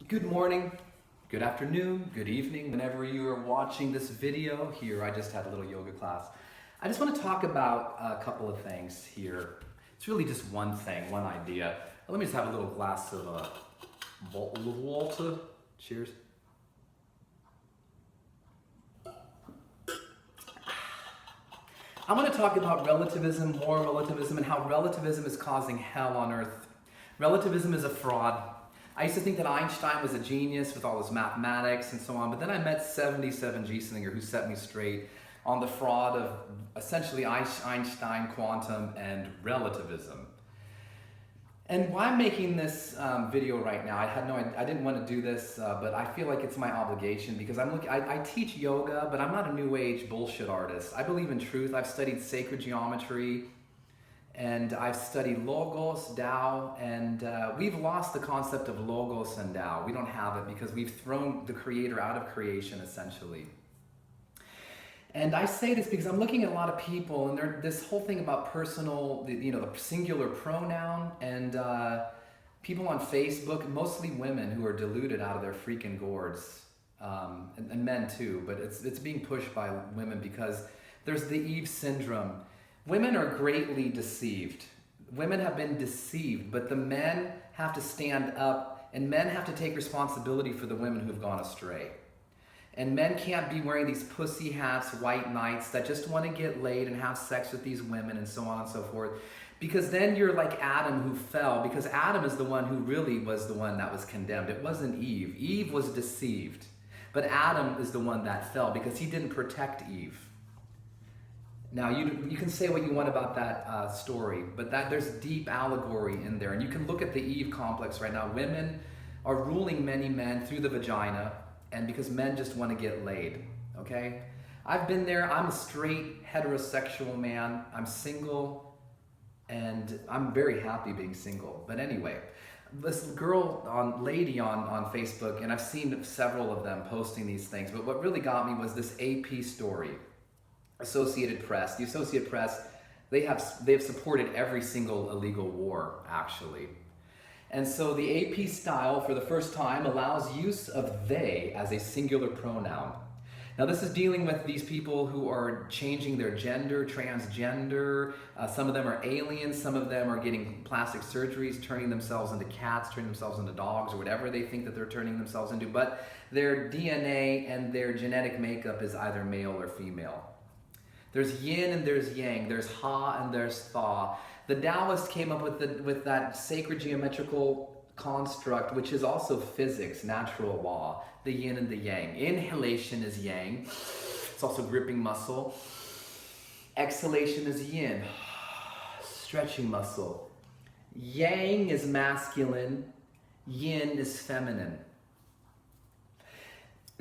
Good morning, good afternoon, good evening, whenever you are watching this video. Here, I just had a little yoga class. I just want to talk about a couple of things here. It's really just one thing, one idea. Let me just have a little glass of water. Cheers. I want to talk about relativism, moral relativism, and how relativism is causing hell on earth. Relativism is a fraud. I used to think that Einstein was a genius with all his mathematics and so on, but then I met 77 Giesinger who set me straight on the fraud of essentially Einstein, quantum, and relativism. And why I'm making this video right now, I didn't want to do this, but I feel like it's my obligation because I teach yoga, but I'm not a new age bullshit artist. I believe in truth. I've studied sacred geometry, and I've studied Logos, Tao, and we've lost the concept of Logos and Tao. We don't have it because we've thrown the creator out of creation, essentially. And I say this because I'm looking at a lot of people, and this whole thing about personal, the singular pronoun, and people on Facebook, mostly women who are deluded out of their freaking gourds, and men too, but it's being pushed by women because there's the Eve syndrome. Women are greatly deceived. Women have been deceived, but the men have to stand up, and men have to take responsibility for the women who've gone astray. And men can't be wearing these pussy hats, white knights that just want to get laid and have sex with these women and so on and so forth. Because then you're like Adam who fell, because Adam is the one who really was the one that was condemned. It wasn't Eve. Eve was deceived. But Adam is the one that fell because he didn't protect Eve. Now, you can say what you want about that story, but there's deep allegory in there. And you can look at the Eve complex right now. Women are ruling many men through the vagina, and because men just want to get laid, okay? I've been there. I'm a straight, heterosexual man. I'm single, and I'm very happy being single. But anyway, this lady on Facebook, and I've seen several of them posting these things, but what really got me was this AP story. Associated Press. The Associated Press, they have supported every single illegal war, actually. And so the AP style, for the first time, allows use of they as a singular pronoun. Now this is dealing with these people who are changing their gender, transgender. Some of them are aliens, some of them are getting plastic surgeries, turning themselves into cats, turning themselves into dogs, or whatever they think that they're turning themselves into. But their DNA and their genetic makeup is either male or female. There's yin and there's yang, there's ha and there's tha. The Taoists came up with that sacred geometrical construct, which is also physics, natural law, the yin and the yang. Inhalation is yang, it's also gripping muscle. Exhalation is yin, stretching muscle. Yang is masculine, yin is feminine.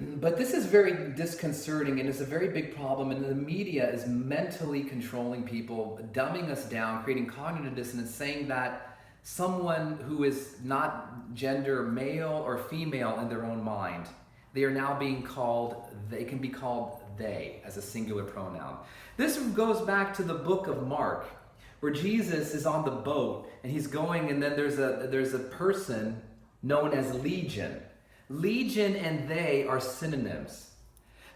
But this is very disconcerting and is a very big problem, and the media is mentally controlling people, dumbing us down, creating cognitive dissonance, saying that someone who is not gender male or female in their own mind, they are now they can be called they as a singular pronoun. This goes back to the book of Mark, where Jesus is on the boat and he's going, and then there's a person known as Legion. Legion and they are synonyms.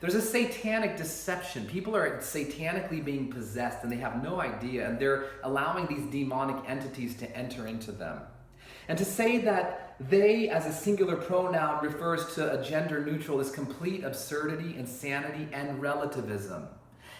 There's a satanic deception. People are satanically being possessed and they have no idea, and they're allowing these demonic entities to enter into them. And to say that they as a singular pronoun refers to a gender neutral is complete absurdity, insanity, and relativism.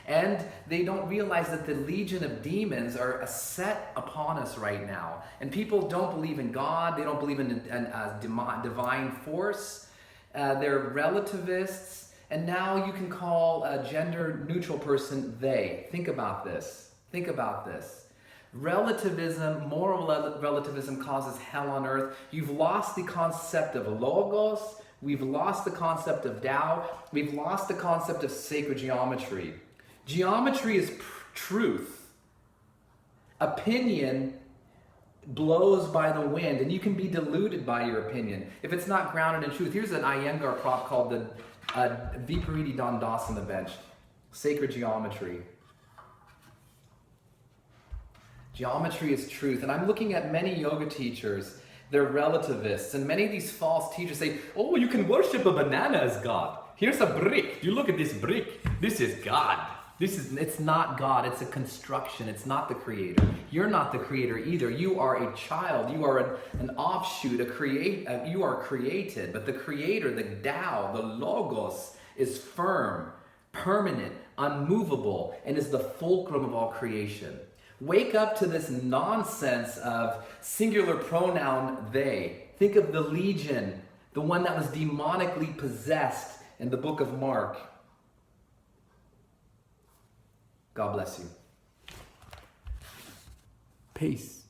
And they don't realize that the legion of demons are set upon us right now. And people don't believe in God. They don't believe in a divine force. They're relativists. And now you can call a gender neutral person they. Think about this. Think about this. Relativism, moral relativism causes hell on earth. You've lost the concept of logos. We've lost the concept of Tao. We've lost the concept of sacred geometry. Geometry is truth. Opinion blows by the wind, and you can be deluded by your opinion if it's not grounded in truth. Here's an Iyengar prop called the Vipariti Dandasana bench. Sacred geometry. Geometry is truth, and I'm looking at many yoga teachers They're relativists. And many of these false teachers say, oh, you can worship a banana as God. Here's a brick. You look at this brick. This is God. It's not God. It's a construction. It's not the creator. You're not the creator either. You are a child. You are an offshoot. You are created. But the creator, the Tao, the Logos, is firm, permanent, unmovable, and is the fulcrum of all creation. Wake up to this nonsense of singular pronoun they. Think of the legion, the one that was demonically possessed in the book of Mark. God bless you. Peace.